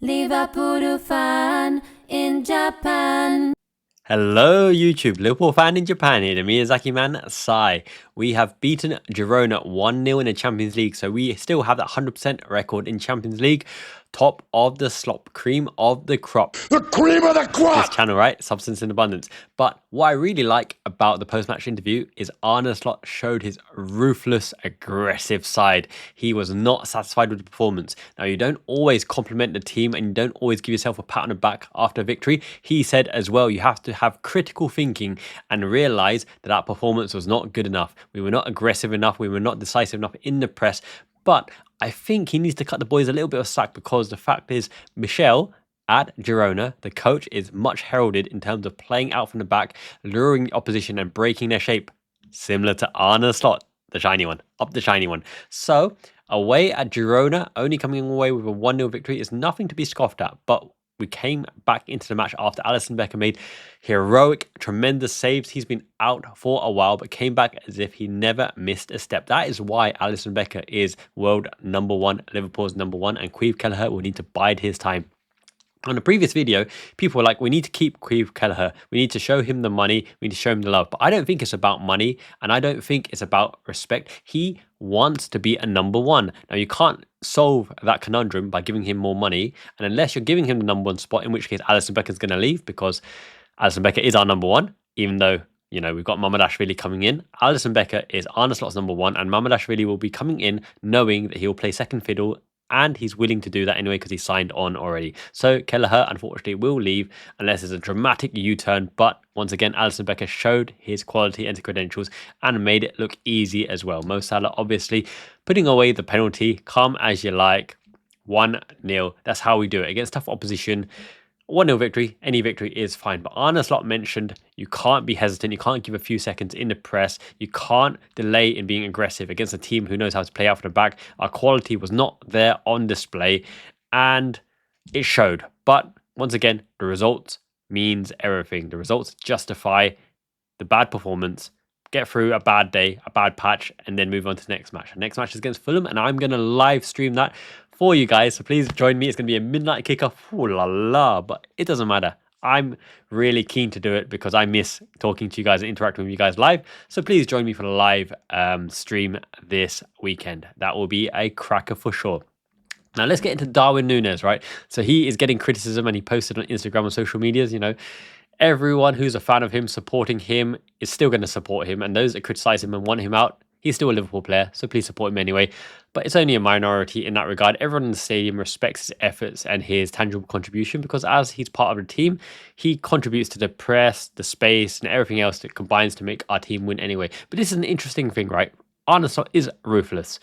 Liverpool Fan in Japan. Hello YouTube, Liverpool Fan in Japan here, the Miyazaki man, Sai. We have beaten Girona 1-0 in the Champions League, so we still have that 100% record in Champions League. Top of the slop, cream of the crop. The cream of the crop! This channel, right? Substance in abundance. But what I really like about the post-match interview is Arne Slot showed his ruthless, aggressive side. He was not satisfied with the performance. Now, you don't always compliment the team and you don't always give yourself a pat on the back after a victory. He said as well, you have to have critical thinking and realize that that performance was not good enough. We were not aggressive enough. We were not decisive enough in the press. But I think he needs to cut the boys a little bit of slack because the fact is, Michel at Girona, the coach, is much heralded in terms of playing out from the back, luring the opposition and breaking their shape, similar to Arne Slot, the shiny one, up the shiny one. So, away at Girona, only coming away with a 1-0 victory is nothing to be scoffed at, but we came back into the match after Alisson Becker made heroic, tremendous saves. He's been out for a while, but came back as if he never missed a step. That is why Alisson Becker is world number one, Liverpool's number one, and Queeve Kelleher will need to bide his time. On the previous video, people were like, we need to keep Queeve Kelleher. We need to show him the money. We need to show him the love. But I don't think it's about money, and I don't think it's about respect. He wants to be a number one. Now, you can't solve that conundrum by giving him more money. And unless you're giving him the number one spot, in which case Alisson Becker's going to leave, because Alisson Becker is our number one, even though, you know, we've got Mamardashvili coming in. Alisson Becker is Arne Slot's number one, and Mamardashvili will be coming in knowing that he'll play second fiddle, and he's willing to do that anyway because he signed on already. So Kelleher, unfortunately, will leave unless there's a dramatic U-turn. But once again, Alisson Becker showed his quality and credentials and made it look easy as well. Mo Salah, obviously, putting away the penalty, calm as you like, 1-0. That's how we do it against tough opposition. 1-0 victory, any victory is fine. But Arne Slot mentioned you can't be hesitant. You can't give a few seconds in the press. You can't delay in being aggressive against a team who knows how to play out from the back. Our quality was not there on display, and it showed. But once again, the results means everything. The results justify the bad performance. Get through a bad day, a bad patch, and then move on to the next match. The next match is against Fulham, and I'm going to live stream that for you guys. So please join me. It's going to be a midnight kickoff. Ooh la la, but it doesn't matter. I'm really keen to do it because I miss talking to you guys and interacting with you guys live. So please join me for the live stream this weekend. That will be a cracker for sure. Now, let's get into Darwin Nunez, right? So he is getting criticism and he posted on Instagram and social medias, you know. Everyone who's a fan of him, supporting him, is still going to support him. And those that criticize him and want him out, he's still a Liverpool player, so please support him anyway. But it's only a minority in that regard. Everyone in the stadium respects his efforts and his tangible contribution because as he's part of the team, he contributes to the press, the space, and everything else that combines to make our team win anyway. But this is an interesting thing, right? Arne Slot is ruthless.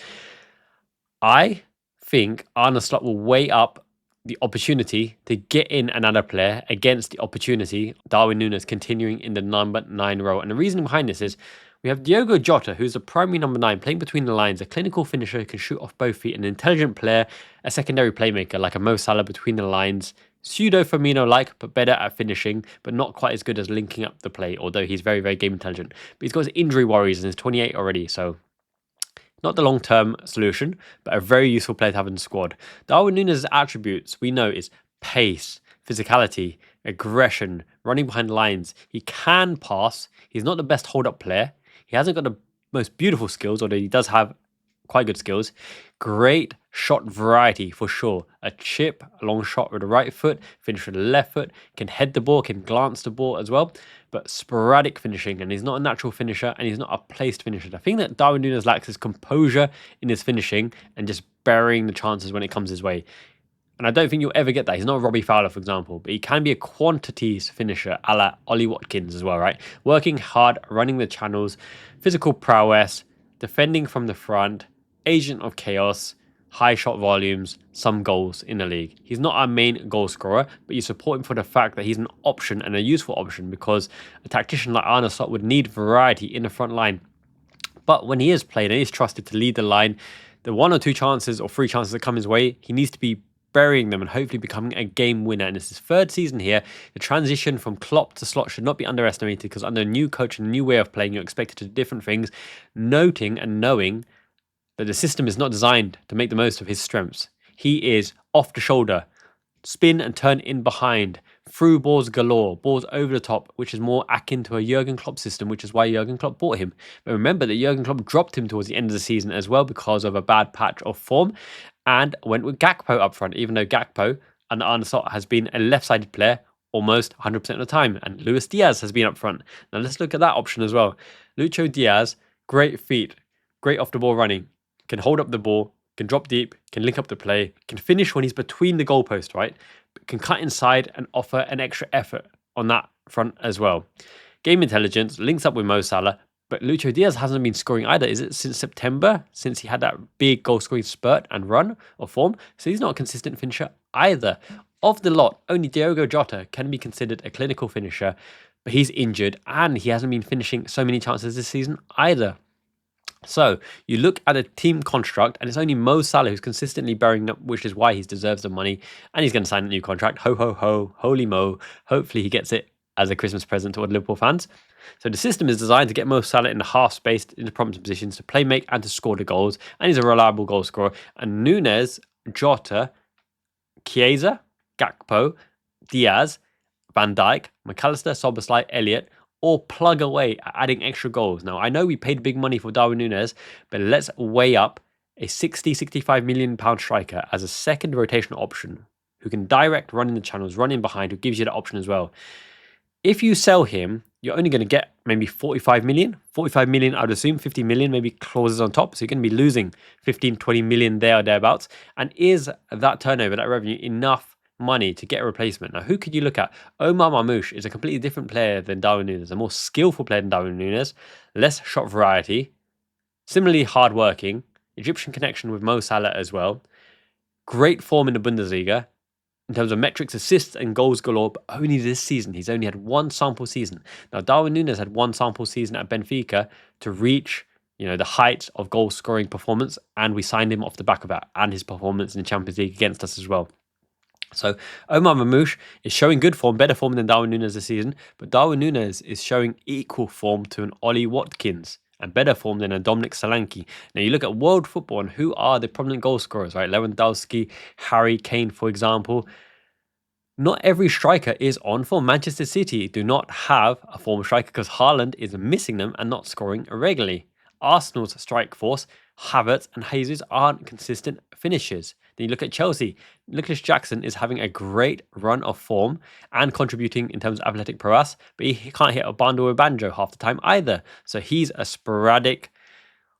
I think Arne Slot will weigh up the opportunity to get in another player against the opportunity Darwin Nunez continuing in the number 9 role. And the reason behind this is we have Diogo Jota, who's a primary number 9, playing between the lines, a clinical finisher who can shoot off both feet, an intelligent player, a secondary playmaker like a Mo Salah between the lines, pseudo Firmino-like, but better at finishing, but not quite as good as linking up the play, although he's very, very game intelligent. But he's got his injury worries and he's 28 already, so not the long-term solution, but a very useful player to have in the squad. Darwin Nunez's attributes, we know, is pace, physicality, aggression, running behind lines. He can pass. He's not the best hold-up player. He hasn't got the most beautiful skills, although he does have quite good skills. Great shot variety for sure. A chip, a long shot with the right foot, finish with the left foot, can head the ball, can glance the ball as well. But sporadic finishing, and he's not a natural finisher, and he's not a placed finisher. The thing that Darwin Nunez lacks is composure in his finishing and just burying the chances when it comes his way. And I don't think you'll ever get that. He's not Robbie Fowler, for example, but he can be a quantities finisher a la Ollie Watkins as well, right? Working hard, running the channels, physical prowess, defending from the front, agent of chaos, high shot volumes, some goals in the league. He's not our main goal scorer, but you support him for the fact that he's an option and a useful option because a tactician like Arne Slot would need variety in the front line. But when he is played and is trusted to lead the line, the 1 or 2 chances or 3 chances that come his way, he needs to be burying them and hopefully becoming a game winner. And it's his 3rd season here. The transition from Klopp to Slot should not be underestimated because under a new coach and a new way of playing, you're expected to do different things, noting and knowing that the system is not designed to make the most of his strengths. He is off the shoulder, spin and turn in behind, through balls galore, balls over the top, which is more akin to a Jurgen Klopp system, which is why Jurgen Klopp bought him. But remember that Jurgen Klopp dropped him towards the end of the season as well because of a bad patch of form and went with Gakpo up front, even though Gakpo and Arne Slot has been a left-sided player almost 100% of the time, and Luis Diaz has been up front. Now let's look at that option as well. Lucho Diaz, great feet, great off the ball running, can hold up the ball, can drop deep, can link up the play, can finish when he's between the goalposts, right? Can cut inside and offer an extra effort on that front as well. Game intelligence, links up with Mo Salah, but Lucho Diaz hasn't been scoring either. Is it since September, since he had that big goal-scoring spurt and run of form? So he's not a consistent finisher either. Of the lot, only Diogo Jota can be considered a clinical finisher, but he's injured and he hasn't been finishing so many chances this season either. So you look at a team construct and it's only Mo Salah who's consistently bearing up, which is why he deserves the money and he's going to sign a new contract. Ho, ho, ho, holy Mo. Hopefully he gets it as a Christmas present to all the Liverpool fans. So the system is designed to get Mo Salah in the half space into prominent positions to play make and to score the goals. And he's a reliable goal scorer. And Nunez, Jota, Chiesa, Gakpo, Diaz, Van Dijk, McAllister, Szoboszlai, Elliott all plug away at adding extra goals. Now, I know we paid big money for Darwin Nunez, but let's weigh up a 65 million pound striker as a second rotational option who can direct run in the channels, run in behind, who gives you that option as well. If you sell him, you're only going to get maybe 45 million. 45 million, I'd assume, 50 million, maybe clauses on top. So you're going to be losing 15, 20 million there or thereabouts. And is that turnover, that revenue, enough money to get a replacement? Now, who could you look at? Omar Marmoush is a completely different player than Darwin Nunez, a more skillful player than Darwin Nunez, less shot variety, similarly hardworking, Egyptian connection with Mo Salah as well, great form in the Bundesliga, in terms of metrics, assists and goals galore, but only this season. He's only had one sample season. Now, Darwin Nunez had one sample season at Benfica to reach, the heights of goal scoring performance, and we signed him off the back of that and his performance in the Champions League against us as well. So Omar Marmoush is showing good form, better form than Darwin Nunez this season, but Darwin Nunez is showing equal form to an Ollie Watkins and better form than a Dominic Solanke. Now you look at world football and who are the prominent goal scorers, right? Lewandowski, Harry Kane, for example. Not every striker is on form. Manchester City do not have a form striker because Haaland is missing them and not scoring regularly. Arsenal's strike force, Havertz and Jesus aren't consistent finishers. Then you look at Chelsea. Nicholas Jackson is having a great run of form and contributing in terms of athletic prowess, but he can't hit a bundle with banjo half the time either. So he's a sporadic,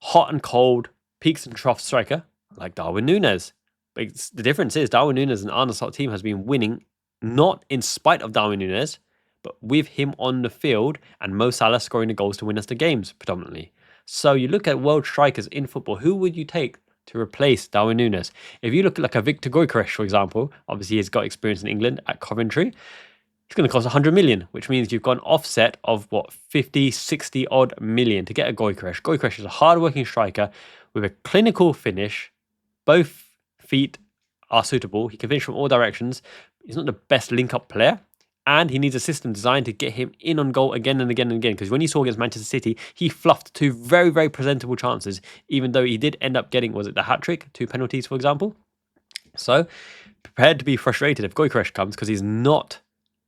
hot and cold, peaks and troughs striker like Darwin Nunez. But the difference is Darwin Nunez and Arne Slot team has been winning not in spite of Darwin Nunez, but with him on the field and Mo Salah scoring the goals to win us the games predominantly. So you look at world strikers in football, who would you take to replace Darwin Nunez? If you look at like a Victor Gyokeres, for example, obviously he's got experience in England at Coventry, it's going to cost 100 million, which means you've got an offset of 50, 60 odd million to get a Gyokeres. Gyokeres is a hard-working striker with a clinical finish. Both feet are suitable. He can finish from all directions. He's not the best link-up player. And he needs a system designed to get him in on goal again and again and again. Because when you saw against Manchester City, he fluffed two very, very presentable chances, even though he did end up getting, was it the hat-trick? 2 penalties, for example. So, prepared to be frustrated if Gyokeres comes, because he's not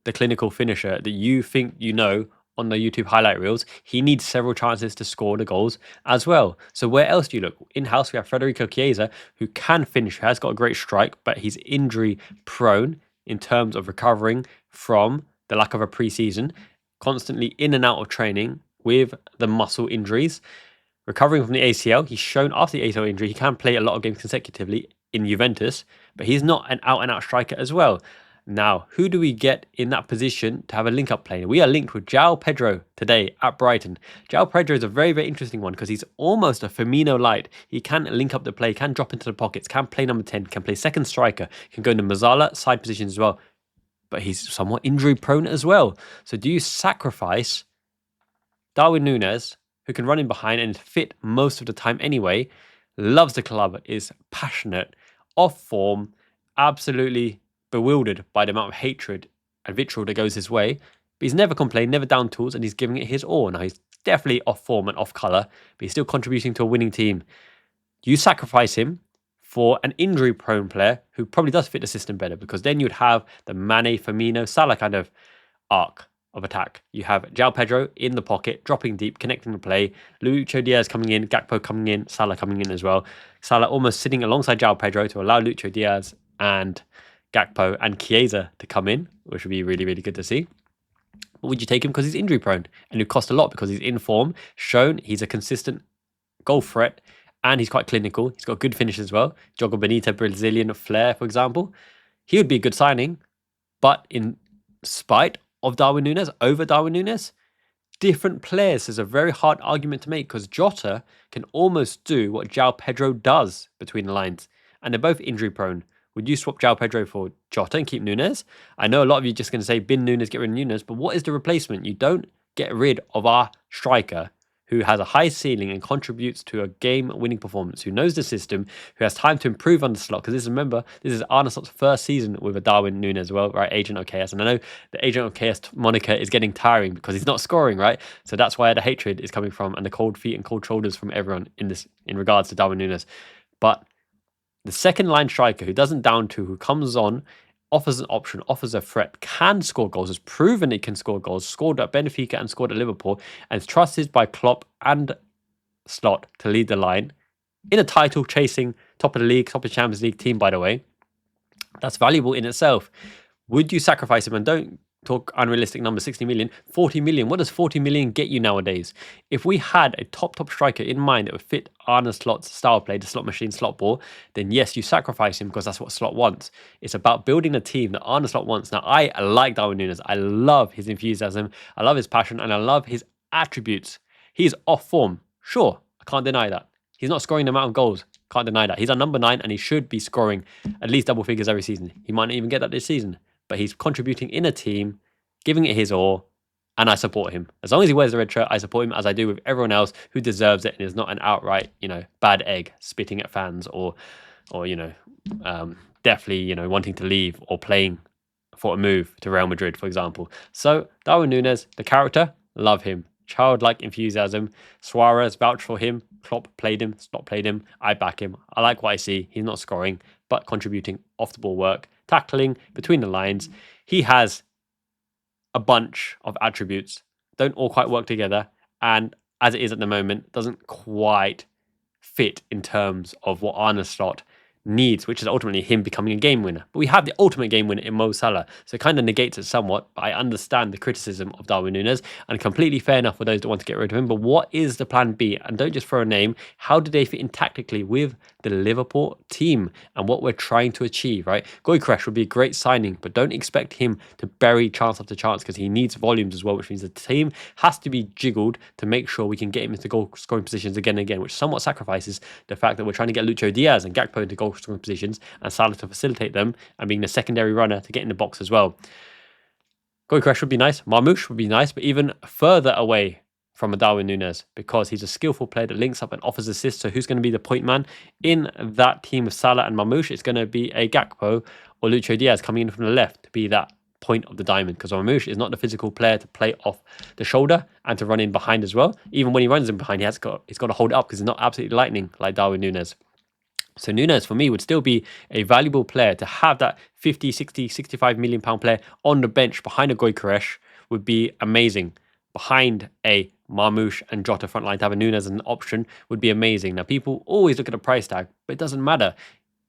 the clinical finisher that you think you know on the YouTube highlight reels. He needs several chances to score the goals as well. So where else do you look? In-house, we have Federico Chiesa, who can finish, has got a great strike, but he's injury-prone in terms of recovering from the lack of a pre-season, constantly in and out of training with the muscle injuries, recovering from the ACL. He's shown after the ACL injury, he can play a lot of games consecutively in Juventus, but he's not an out-and-out striker as well. Now, who do we get in that position to have a link-up play? We are linked with Joao Pedro today at Brighton. Joao Pedro is a very, very interesting one because he's almost a Firmino light. He can link up the play, can drop into the pockets, can play number 10, can play second striker, can go into Mazzala side positions as well. But he's somewhat injury-prone as well. So do you sacrifice Darwin Nunez, who can run in behind and fit most of the time anyway, loves the club, is passionate, off form, absolutely bewildered by the amount of hatred and vitriol that goes his way, but he's never complained, never down tools, and he's giving it his all. Now, he's definitely off form and off colour, but he's still contributing to a winning team. You sacrifice him for an injury-prone player who probably does fit the system better, because then you'd have the Mane, Firmino, Salah kind of arc of attack. You have Joao Pedro in the pocket, dropping deep, connecting the play. Lucho Diaz coming in, Gakpo coming in, Salah coming in as well. Salah almost sitting alongside Joao Pedro to allow Lucho Diaz and Gakpo and Chiesa to come in, which would be really, really good to see. But would you take him because he's injury prone and it cost a lot because he's in form, shown he's a consistent goal threat, and he's quite clinical. He's got good finishes as well. Jogo Bonito, Brazilian flair, for example. He would be a good signing, but in spite of Darwin Nunez, over Darwin Nunez, different players is a very hard argument to make, because Jota can almost do what Joao Pedro does between the lines, and they're both injury prone. Would you swap Joao Pedro for Jota and keep Nunez? I know a lot of you are just going to say bin Nunez, get rid of Nunez, but what is the replacement? You don't get rid of our striker who has a high ceiling and contributes to a game-winning performance, who knows the system, who has time to improve on the slot. Because remember, this is Arne Slot's first season with a Darwin Nunez as well, right? Agent of Chaos. And I know the Agent of Chaos moniker is getting tiring because he's not scoring, right? So that's where the hatred is coming from, and the cold feet and cold shoulders from everyone in regards to Darwin Nunez. But the second line striker who doesn't down to, who comes on, offers an option, offers a threat, can score goals, has proven it can score goals, scored at Benfica and scored at Liverpool, and is trusted by Klopp and Slot to lead the line in a title chasing top of the league, top of the Champions League team, by the way. That's valuable in itself. Would you sacrifice him? And don't talk unrealistic numbers, 60 million, 40 million. What does 40 million get you nowadays? If we had a top striker in mind that would fit Arne Slot's style play, the slot machine, slot ball, then yes, you sacrifice him because that's what Slot wants. It's about building a team that Arne Slot wants. Now, I like Darwin Nunez. I love his enthusiasm. I love his passion, and I love his attributes. He's off form. Sure, I can't deny that. He's not scoring the amount of goals. Can't deny that. He's our number 9, and he should be scoring at least double figures every season. He might not even get that this season, but he's contributing in a team, giving it his all, and I support him. As long as he wears the red shirt, I support him, as I do with everyone else who deserves it and is not an outright, bad egg spitting at fans or definitely, wanting to leave or playing for a move to Real Madrid, for example. So Darwin Nunez, the character, love him. Childlike enthusiasm. Suarez vouched for him. Klopp played him. Slot played him. I back him. I like what I see. He's not scoring, but contributing off the ball work, tackling between the lines. He has a bunch of attributes, don't all quite work together, and as it is at the moment, doesn't quite fit in terms of what Arne Slot needs, which is ultimately him becoming a game winner. But we have the ultimate game winner in Mo Salah, so it kind of negates it somewhat. But I understand the criticism of Darwin Nunez, and completely fair enough for those that want to get rid of him. But what is the plan B? And don't just throw a name. How do they fit in tactically with the Liverpool team and what we're trying to achieve, right? Gyokeres would be a great signing, but don't expect him to bury chance after chance, because he needs volumes as well, which means the team has to be jiggled to make sure we can get him into goal scoring positions again and again, which somewhat sacrifices the fact that we're trying to get Lucho Diaz and Gakpo into goal scoring positions and Salah to facilitate them and being the secondary runner to get in the box as well. Gyokeres would be nice. Marmoush would be nice, but even further away from a Darwin Nunez, because he's a skillful player that links up and offers assists. So who's going to be the point man in that team of Salah and Marmoush? It's going to be a Gakpo or Lucho Diaz coming in from the left to be that point of the diamond, because Marmoush is not the physical player to play off the shoulder and to run in behind as well. Even when he runs in behind, he's got to hold it up, because he's not absolutely lightning like Darwin Nunez. So Nunez, for me, would still be a valuable player to have. That 50, 60, 65 million pound player on the bench behind a Gyokeres would be amazing. Behind a Marmoush and Jota front line, to have a Nunez as an option would be amazing. Now, people always look at the price tag, but it doesn't matter.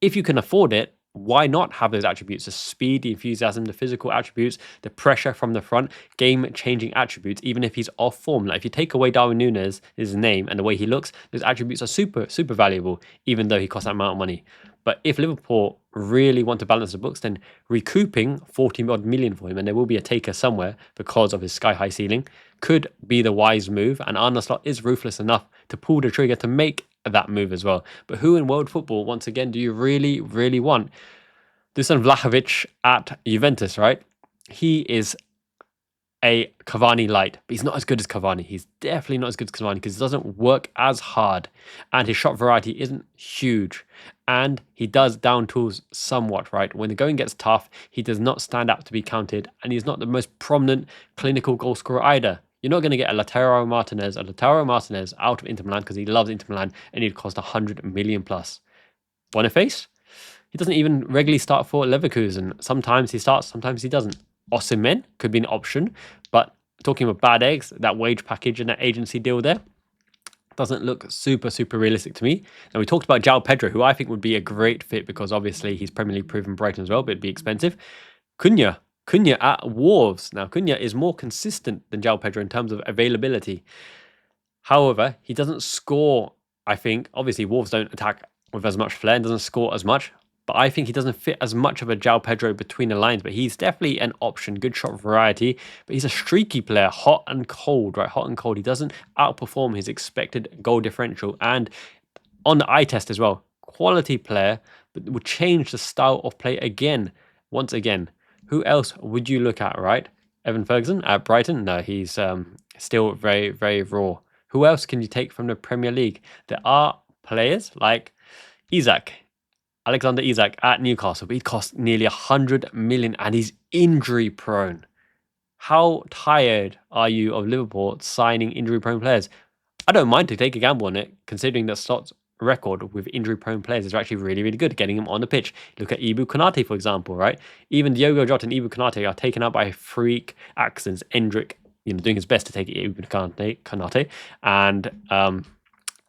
If you can afford it, why not have those attributes? The speed, the enthusiasm, the physical attributes, the pressure from the front, game-changing attributes, even if he's off form. Like, if you take away Darwin Nunez, his name, and the way he looks, those attributes are super, super valuable, even though he costs that amount of money. But if Liverpool really want to balance the books, then recouping 40 odd million for him, and there will be a taker somewhere because of his sky-high ceiling, could be the wise move. And Arne Slot is ruthless enough to pull the trigger to make that move as well. But who in world football, once again, do you really, really want? Dusan Vlahovic at Juventus, right? He is a Cavani light, but he's not as good as Cavani. He's definitely not as good as Cavani because he doesn't work as hard, and his shot variety isn't huge, and he does down tools somewhat, right? When the going gets tough, he does not stand out to be counted, and he's not the most prominent clinical goal scorer either. You're not going to get a Lautaro Martinez out of Inter Milan because he loves Inter Milan, and he'd cost 100 million plus. Boniface, he doesn't even regularly start for Leverkusen. Sometimes he starts, sometimes he doesn't. Osimhen could be an option, but talking about bad eggs, that wage package and that agency deal there doesn't look super realistic to me. And we talked about Joao Pedro, who I think would be a great fit because obviously he's Premier League proven Brighton as well, but it'd be expensive. Cunha at Wolves. Now, Cunha is more consistent than Joao Pedro in terms of availability. However, he doesn't score, I think. Obviously, Wolves don't attack with as much flair and doesn't score as much. But I think he doesn't fit as much of a Joao Pedro between the lines. But he's definitely an option, good shot variety. But he's a streaky player, hot and cold, right? Hot and cold. He doesn't outperform his expected goal differential. And on the eye test as well, quality player, but would change the style of play again, once again. Who else would you look at, right? Evan Ferguson at Brighton? No, he's still very raw. Who else can you take from the Premier League? There are players like Isak, Alexander Isak at Newcastle, but he costs nearly 100 million and he's injury prone. How tired are you of Liverpool signing injury prone players? I don't mind to take a gamble on it, considering that Slot's record with injury prone players is actually really good, getting him on the pitch. Look at Ibu Konate, for example, right? Even Diogo Jota and Ibu Konate are taken out by freak accidents. Endrick, doing his best to take Ibu Konate, and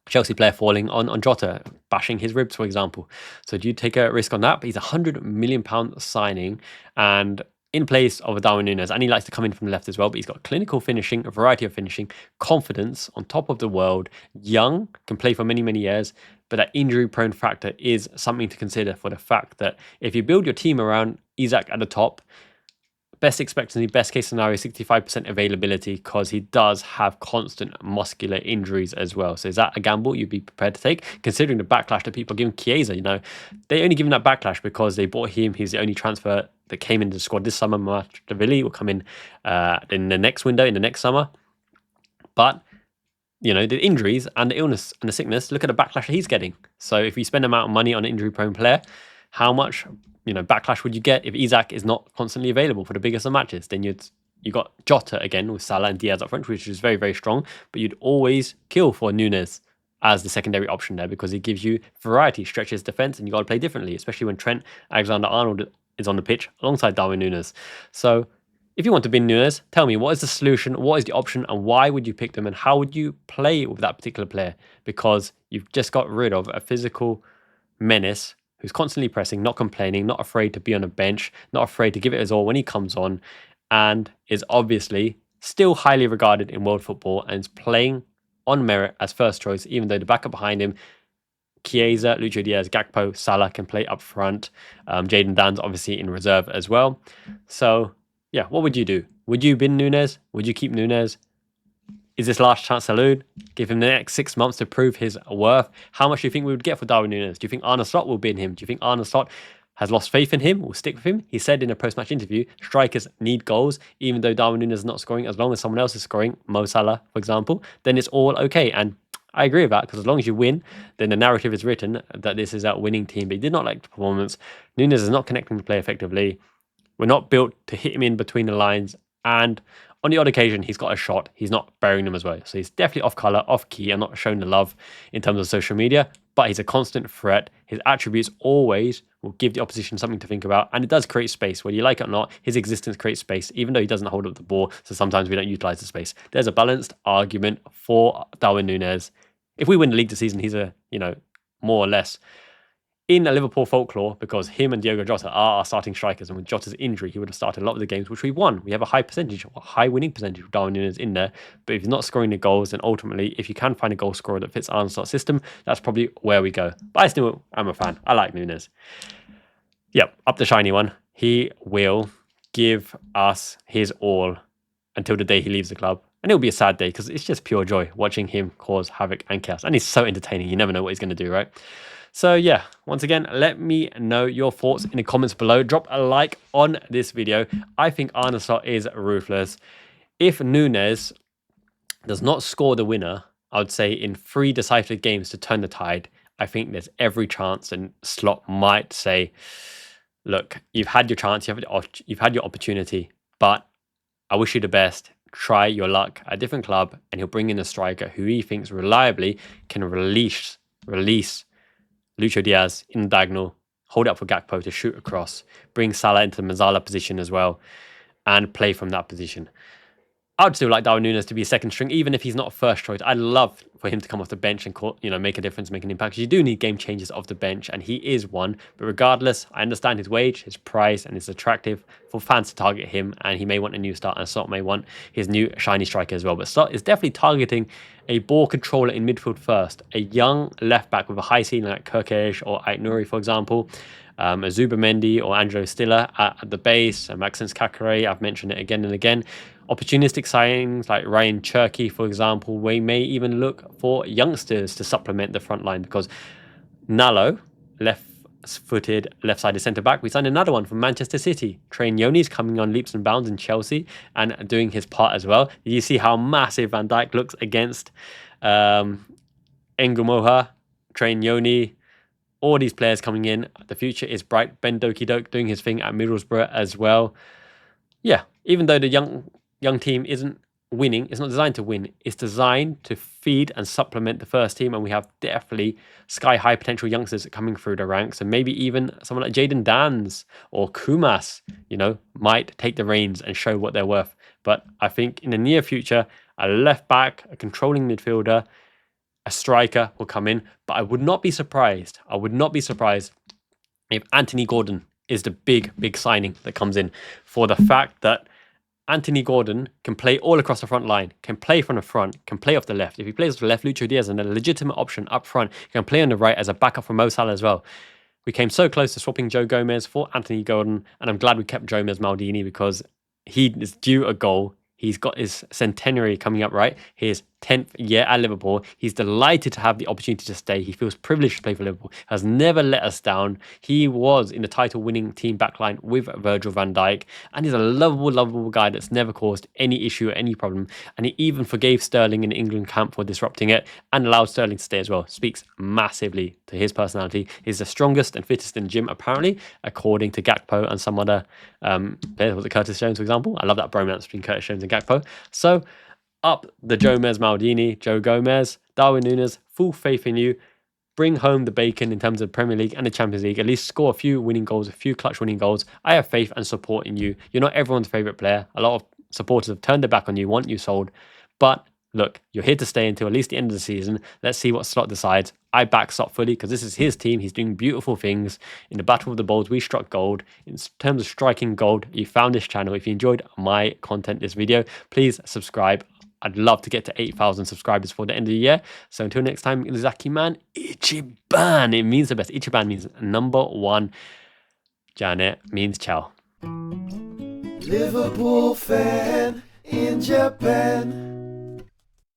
Chelsea player falling on Jota, bashing his ribs, for example. So do you take a risk on that? But he's a £100 million signing and in place of a Darwin Nunez. And he likes to come in from the left as well. But he's got clinical finishing, a variety of finishing, confidence, on top of the world, young, can play for many years. But that injury-prone factor is something to consider for the fact that if you build your team around Isak at the top, best expectancy, best case scenario, 65% availability because he does have constant muscular injuries as well. So is that a gamble you'd be prepared to take? Considering the backlash that people are giving Chiesa, they only give him that backlash because they bought him. He's the only transfer that came into the squad this summer. Martinelli will come in the next window, in the next summer. But, the injuries and the illness and the sickness, look at the backlash that he's getting. So if you spend amount of money on an injury-prone player, how much backlash would you get if Isak is not constantly available for the biggest of matches? Then you got Jota again with Salah and Diaz up front, which is very strong. But you'd always kill for Nunez as the secondary option there because it gives you variety, stretches defense, and you got to play differently, especially when Trent Alexander-Arnold is on the pitch alongside Darwin Nunez. So if you want to bin Nunez, tell me, what is the solution, what is the option, and why would you pick them, and how would you play with that particular player? Because you've just got rid of a physical menace who's constantly pressing, not complaining, not afraid to be on a bench, not afraid to give it his all when he comes on, and is obviously still highly regarded in world football and is playing on merit as first choice, even though the backup behind him, Chiesa, Lucho Diaz, Gakpo, Salah can play up front. Jadon Dan's obviously in reserve as well. So, yeah, what would you do? Would you bin Nunez? Would you keep Nunez? Is this last chance salute? Give him the next 6 months to prove his worth. How much do you think we would get for Darwin Nunez? Do you think Arne Slot will bin him? Do you think Arne Slot has lost faith in him, will stick with him? He said in a post-match interview, strikers need goals, even though Darwin Nunez is not scoring. As long as someone else is scoring, Mo Salah, for example, then it's all okay. And I agree with that, because as long as you win, then the narrative is written that this is a winning team. But he did not like the performance. Nunez is not connecting the play effectively. We're not built to hit him in between the lines. And on the odd occasion, he's got a shot. He's not burying them as well. So he's definitely off colour, off key, and not showing the love in terms of social media. But he's a constant threat. His attributes always will give the opposition something to think about. And it does create space. Whether you like it or not, his existence creates space, even though he doesn't hold up the ball. So sometimes we don't utilise the space. There's a balanced argument for Darwin Nunez. If we win the league this season, he's a, more or less in a Liverpool folklore, because him and Diogo Jota are our starting strikers, and with Jota's injury, he would have started a lot of the games which we won. We have a high winning percentage of Darwin Nunez in there, but if he's not scoring the goals, then ultimately, if you can find a goal scorer that fits Arne Slot's system, that's probably where we go. But I still am a fan. I like Nunez. Yep, up the shiny one. He will give us his all until the day he leaves the club. And it'll be a sad day, because it's just pure joy watching him cause havoc and chaos. And he's so entertaining. You never know what he's going to do, right? So yeah, once again, let me know your thoughts in the comments below. Drop a like on this video. I think Arne Slot is ruthless. If Nunez does not score the winner, I would say in 3 decisive games to turn the tide, I think there's every chance, and Slot might say, look, you've had your chance, you've had your opportunity, but I wish you the best. Try your luck at a different club, and he'll bring in a striker who he thinks reliably can release Lucho Diaz in the diagonal, hold it up for Gakpo to shoot across, bring Salah into the Mazzala position as well, and play from that position. I'd still like Darwin Nunez to be a second string, even if he's not a first choice. I'd love for him to come off the bench and make a difference, make an impact. You do need game changers off the bench, and he is one. But regardless, I understand his wage, his price, and it's attractive for fans to target him. And he may want a new start, and Slot may want his new shiny striker as well. But Slot is definitely targeting a ball controller in midfield first, a young left back with a high ceiling like Gyokeres or Aït-Nouri, for example. A Zubimendi or Angelo Stiller at the base, Maxence Kakare, I've mentioned it again and again. Opportunistic signings like Ryan Cherky, for example. We may even look for youngsters to supplement the front line, because Nalo, left-footed, left-sided centre-back, we signed another one from Manchester City. Train Yoni's coming on leaps and bounds in Chelsea and doing his part as well. You see how massive Van Dijk looks against Ngumoha, Train Yoni, all these players coming in. The future is bright. Ben Doki Doke doing his thing at Middlesbrough as well. Yeah, even though the young team isn't winning, it's not designed to win. It's designed to feed and supplement the first team, and we have definitely sky-high potential youngsters coming through the ranks, and maybe even someone like Jayden Dans or Kumas, might take the reins and show what they're worth. But I think in the near future, a left back, a controlling midfielder, a striker will come in. But I would not be surprised. I would not be surprised if Anthony Gordon is the big signing that comes in, for the fact that Anthony Gordon can play all across the front line, can play from the front, can play off the left. If he plays off the left, Lucho Diaz is a legitimate option up front. He can play on the right as a backup for Mo Salah as well. We came so close to swapping Joe Gomez for Anthony Gordon, and I'm glad we kept Gomez Maldini, because he is due a goal. He's got his centenary coming up, right? His 10th year at Liverpool. He's delighted to have the opportunity to stay. He feels privileged to play for Liverpool. Has never let us down. He was in the title-winning team backline with Virgil van Dijk, and he's a lovable guy that's never caused any issue or any problem. And he even forgave Sterling in the England camp for disrupting it and allowed Sterling to stay as well. Speaks massively to his personality. He's the strongest and fittest in the gym, apparently, according to Gakpo and some other players. Was it Curtis Jones, for example? I love that bromance between Curtis Jones and Gakpo. So, up the Gomez Maldini, Joe Gomez, Darwin Nunez, full faith in you. Bring home the bacon in terms of Premier League and the Champions League. At least score a few winning goals, a few clutch winning goals. I have faith and support in you. You're not everyone's favourite player. A lot of supporters have turned their back on you, want you sold. But look, you're here to stay until at least the end of the season. Let's see what Slot decides. I back Slot fully, because this is his team. He's doing beautiful things. In the Battle of the Balls, we struck gold. In terms of striking gold, you found this channel. If you enjoyed my content, this video, please subscribe. I'd love to get to 8,000 subscribers for the end of the year. So until next time, Zaki man, Ichiban. It means the best. Ichiban means number one. Janet means ciao. Liverpool fan in Japan.